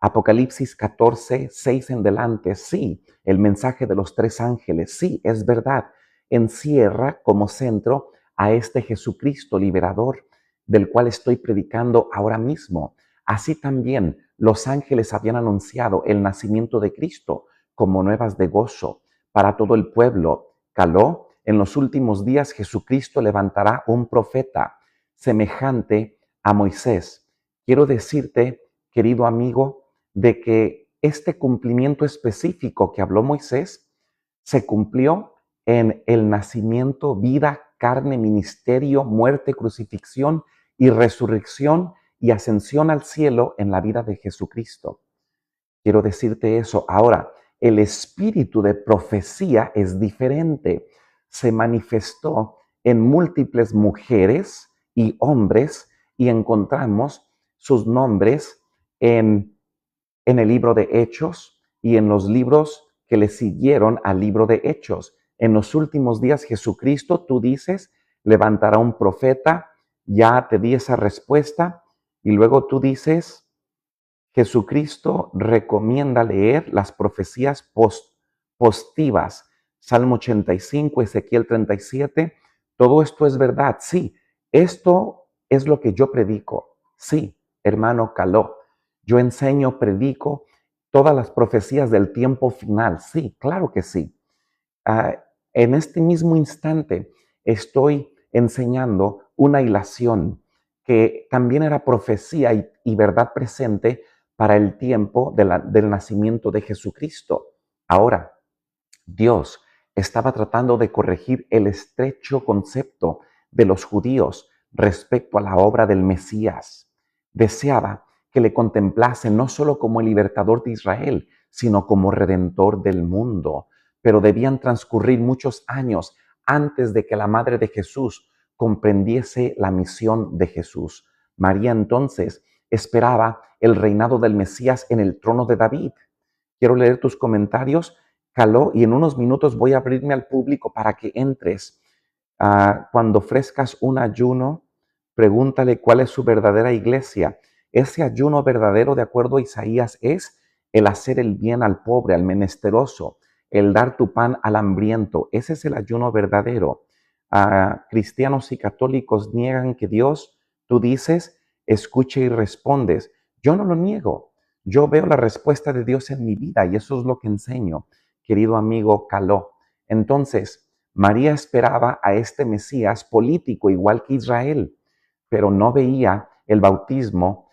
Apocalipsis 14, 6 en delante, sí, el mensaje de los tres ángeles, sí, es verdad, encierra como centro a este Jesucristo liberador del cual estoy predicando ahora mismo. Así también los ángeles habían anunciado el nacimiento de Cristo como nuevas de gozo para todo el pueblo. Caló, en los últimos días Jesucristo levantará un profeta semejante a Moisés. Quiero decirte, querido amigo, de que este cumplimiento específico que habló Moisés se cumplió en el nacimiento, vida, carne, ministerio, muerte, crucifixión y resurrección y ascensión al cielo en la vida de Jesucristo. Quiero decirte eso. Ahora, el espíritu de profecía es diferente. Se manifestó en múltiples mujeres y hombres y encontramos sus nombres en el libro de Hechos y en los libros que le siguieron al libro de Hechos. En los últimos días Jesucristo, tú dices, levantará un profeta, ya te di esa respuesta, y luego tú dices, Jesucristo recomienda leer las profecías postivas, Salmo 85, Ezequiel 37, todo esto es verdad, sí, esto es lo que yo predico, sí, hermano Caló, yo enseño, predico todas las profecías del tiempo final, sí, claro que sí. En este mismo instante estoy enseñando una hilación que también era profecía y verdad presente para el tiempo del nacimiento de Jesucristo. Ahora, Dios estaba tratando de corregir el estrecho concepto de los judíos respecto a la obra del Mesías. Deseaba que le contemplasen no solo como el libertador de Israel, sino como redentor del mundo. Pero debían transcurrir muchos años antes de que la madre de Jesús comprendiese la misión de Jesús. María entonces esperaba el reinado del Mesías en el trono de David. Quiero leer tus comentarios, Caló, y en unos minutos voy a abrirme al público para que entres. Cuando ofrezcas un ayuno, pregúntale cuál es su verdadera iglesia. Ese ayuno verdadero, de acuerdo a Isaías, es el hacer el bien al pobre, al menesteroso, el dar tu pan al hambriento. Ese es el ayuno verdadero. Cristianos y católicos niegan que Dios, tú dices, escuche y respondes. Yo no lo niego. Yo veo la respuesta de Dios en mi vida y eso es lo que enseño, querido amigo Caló. Entonces, María esperaba a este Mesías político igual que Israel, pero no veía el bautismo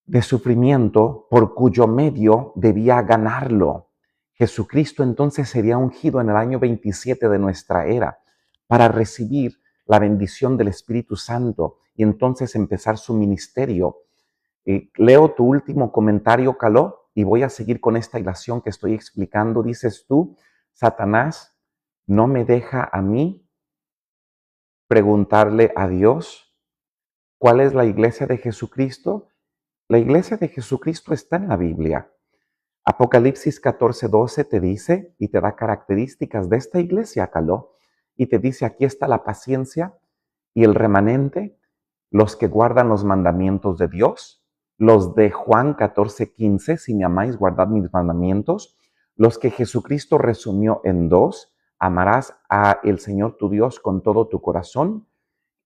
de sufrimiento por cuyo medio debía ganarlo. Jesucristo entonces sería ungido en el año 27 de nuestra era para recibir la bendición del Espíritu Santo y entonces empezar su ministerio. Leo tu último comentario, Caló, y voy a seguir con esta hilación que estoy explicando. Dices tú, Satanás no me deja a mí preguntarle a Dios cuál es la iglesia de Jesucristo. La iglesia de Jesucristo está en la Biblia. Apocalipsis 14:12 te dice y te da características de esta iglesia, Caló, y te dice, aquí está la paciencia y el remanente, los que guardan los mandamientos de Dios, los de Juan 14:15, si me amáis, guardad mis mandamientos, los que Jesucristo resumió en dos, amarás a el Señor tu Dios con todo tu corazón.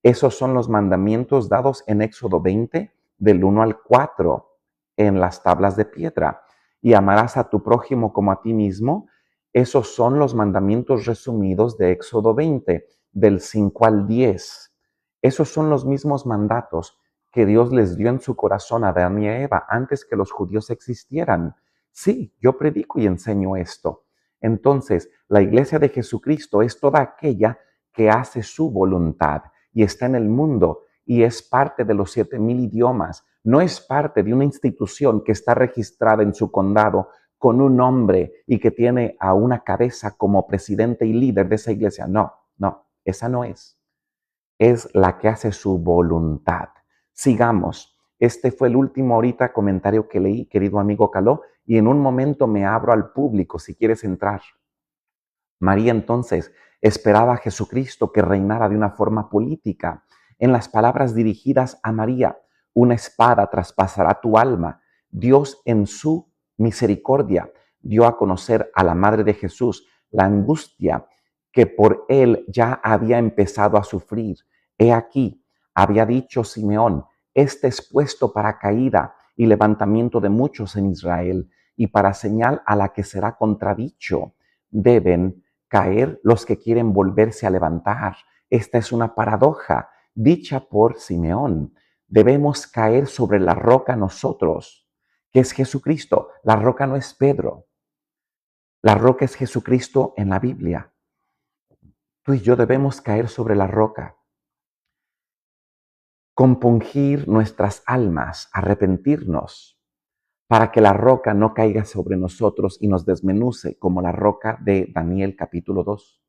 Esos son los mandamientos dados en Éxodo 20, del 1 al 4, en las tablas de piedra. Y amarás a tu prójimo como a ti mismo. Esos son los mandamientos resumidos de Éxodo 20, del 5 al 10. Esos son los mismos mandatos que Dios les dio en su corazón a Adán y a Eva antes que los judíos existieran. Sí, yo predico y enseño esto. Entonces, la iglesia de Jesucristo es toda aquella que hace su voluntad y está en el mundo y es parte de los 7,000 idiomas. No es parte de una institución que está registrada en su condado con un nombre y que tiene a una cabeza como presidente y líder de esa iglesia. No, no, esa no es. Es la que hace su voluntad. Sigamos. Este fue el último ahorita comentario que leí, querido amigo Caló, y en un momento me abro al público si quieres entrar. María entonces esperaba a Jesucristo que reinara de una forma política. En las palabras dirigidas a María, una espada traspasará tu alma. Dios en su misericordia dio a conocer a la Madre de Jesús la angustia que por él ya había empezado a sufrir. He aquí, había dicho Simeón, este es puesto para caída y levantamiento de muchos en Israel, y para señal a la que será contradicho, deben caer los que quieren volverse a levantar. Esta es una paradoja dicha por Simeón. Debemos caer sobre la roca nosotros, que es Jesucristo. La roca no es Pedro. La roca es Jesucristo en la Biblia. Tú y yo debemos caer sobre la roca, compungir nuestras almas, arrepentirnos, para que la roca no caiga sobre nosotros y nos desmenuce como la roca de Daniel capítulo 2.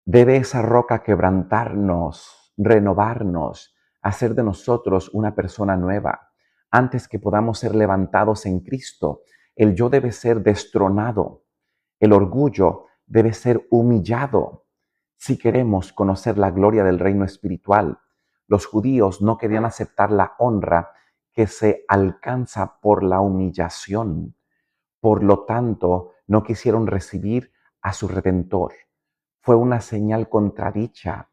Debe esa roca quebrantarnos, renovarnos, hacer de nosotros una persona nueva. Antes que podamos ser levantados en Cristo, el yo debe ser destronado, el orgullo debe ser humillado. Si queremos conocer la gloria del reino espiritual, los judíos no querían aceptar la honra que se alcanza por la humillación. Por lo tanto, no quisieron recibir a su Redentor. Fue una señal contradicha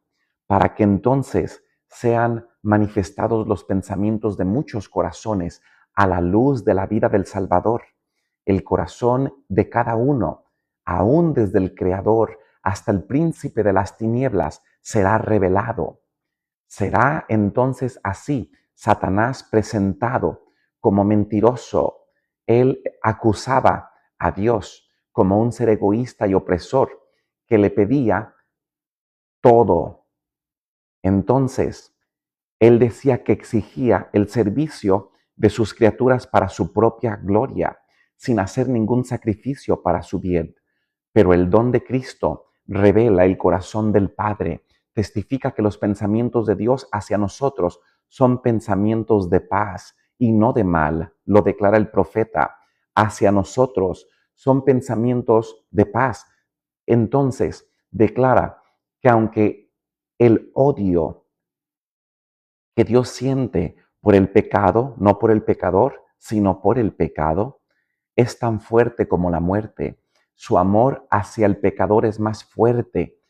para que entonces sean manifestados los pensamientos de muchos corazones a la luz de la vida del Salvador. El corazón de cada uno, aún desde el Creador hasta el príncipe de las tinieblas, será revelado. Será entonces así Satanás presentado como mentiroso. Él acusaba a Dios como un ser egoísta y opresor que le pedía todo. Entonces, él decía que exigía el servicio de sus criaturas para su propia gloria, sin hacer ningún sacrificio para su bien. Pero el don de Cristo revela el corazón del Padre, testifica que los pensamientos de Dios hacia nosotros son pensamientos de paz y no de mal, lo declara el profeta. Hacia nosotros son pensamientos de paz. Entonces, declara que aunque el odio que Dios siente por el pecado, no por el pecador, sino por el pecado, es tan fuerte como la muerte. Su amor hacia el pecador es más fuerte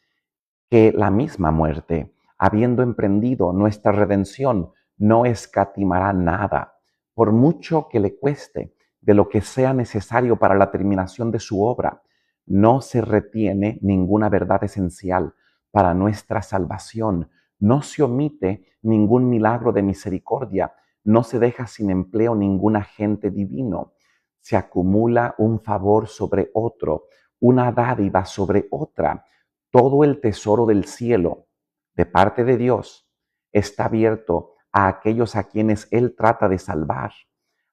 que la misma muerte. Habiendo emprendido nuestra redención, no escatimará nada, por mucho que le cueste, de lo que sea necesario para la terminación de su obra. No se retiene ninguna verdad esencial para nuestra salvación. No se omite ningún milagro de misericordia. No se deja sin empleo ningún agente divino. Se acumula un favor sobre otro, una dádiva sobre otra. Todo el tesoro del cielo, de parte de Dios, está abierto a aquellos a quienes Él trata de salvar,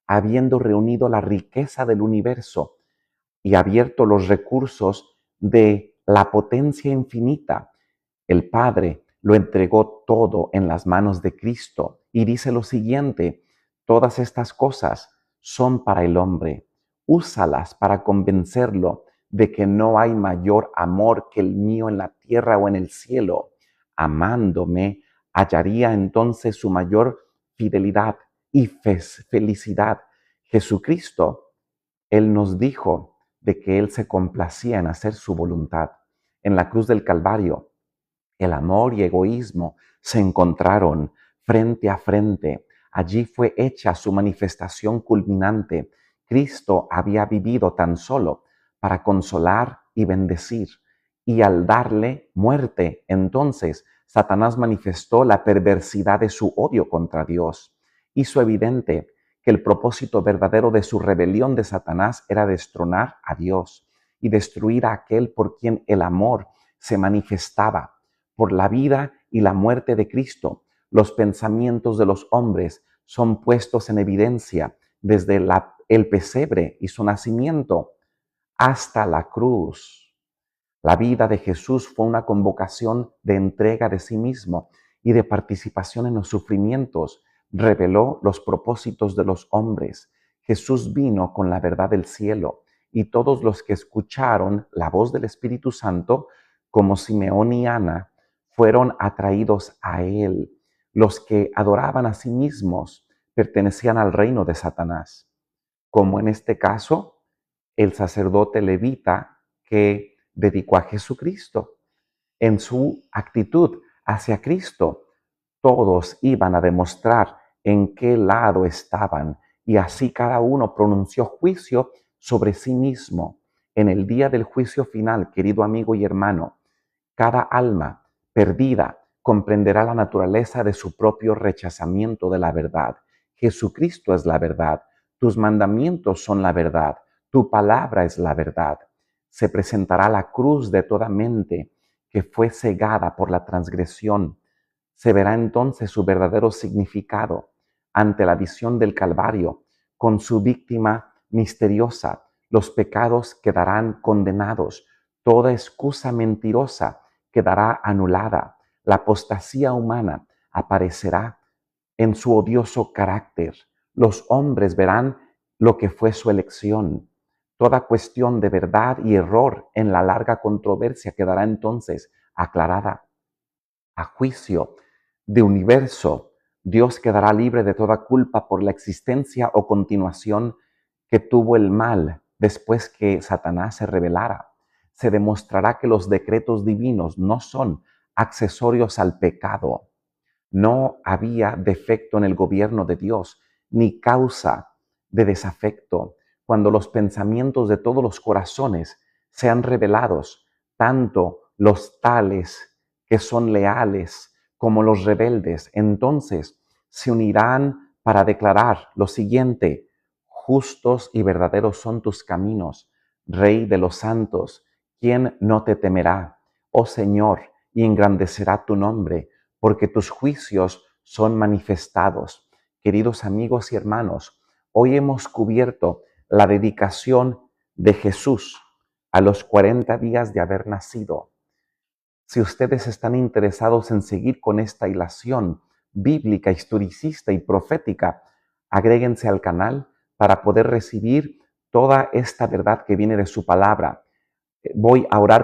habiendo reunido la riqueza del universo y abierto los recursos de la potencia infinita. El Padre lo entregó todo en las manos de Cristo y dice lo siguiente: todas estas cosas son para el hombre. Úsalas para convencerlo de que no hay mayor amor que el mío en la tierra o en el cielo. Amándome, hallaría entonces su mayor fidelidad y felicidad. Jesucristo, Él nos dijo de que Él se complacía en hacer su voluntad. En la cruz del Calvario, el amor y egoísmo se encontraron frente a frente. Allí fue hecha su manifestación culminante. Cristo había vivido tan solo para consolar y bendecir. Y al darle muerte, entonces Satanás manifestó la perversidad de su odio contra Dios. Hizo evidente que el propósito verdadero de su rebelión de Satanás era destronar a Dios y destruir a aquel por quien el amor se manifestaba. Por la vida y la muerte de Cristo, los pensamientos de los hombres son puestos en evidencia desde el pesebre y su nacimiento hasta la cruz. La vida de Jesús fue una convocación de entrega de sí mismo y de participación en los sufrimientos. Reveló los propósitos de los hombres. Jesús vino con la verdad del cielo y todos los que escucharon la voz del Espíritu Santo, como Simeón y Ana, fueron atraídos a él. Los que adoraban a sí mismos pertenecían al reino de Satanás, como en este caso el sacerdote levita que dedicó a Jesucristo. En su actitud hacia Cristo, todos iban a demostrar en qué lado estaban, y así cada uno pronunció juicio sobre sí mismo. En el día del juicio final, querido amigo y hermano, cada alma perdida comprenderá la naturaleza de su propio rechazamiento de la verdad. Jesucristo es la verdad, tus mandamientos son la verdad, tu palabra es la verdad. Se presentará la cruz de toda mente que fue cegada por la transgresión. Se verá entonces su verdadero significado ante la visión del Calvario, con su víctima misteriosa. Los pecados quedarán condenados, toda excusa mentirosa quedará anulada, la apostasía humana aparecerá en su odioso carácter. Los hombres verán lo que fue su elección. Toda cuestión de verdad y error en la larga controversia quedará entonces aclarada. A juicio de universo, Dios quedará libre de toda culpa por la existencia o continuación que tuvo el mal después que Satanás se rebelara. Se demostrará que los decretos divinos no son accesorios al pecado. No había defecto en el gobierno de Dios, ni causa de desafecto. Cuando los pensamientos de todos los corazones sean revelados, tanto los tales que son leales como los rebeldes, entonces se unirán para declarar lo siguiente: justos y verdaderos son tus caminos, Rey de los santos. ¿Quién no te temerá, oh Señor, y engrandecerá tu nombre? Porque tus juicios son manifestados. Queridos amigos y hermanos, hoy hemos cubierto la dedicación de Jesús a los 40 días de haber nacido. Si ustedes están interesados en seguir con esta hilación bíblica, historicista y profética, agréguense al canal para poder recibir toda esta verdad que viene de su palabra. Voy a orar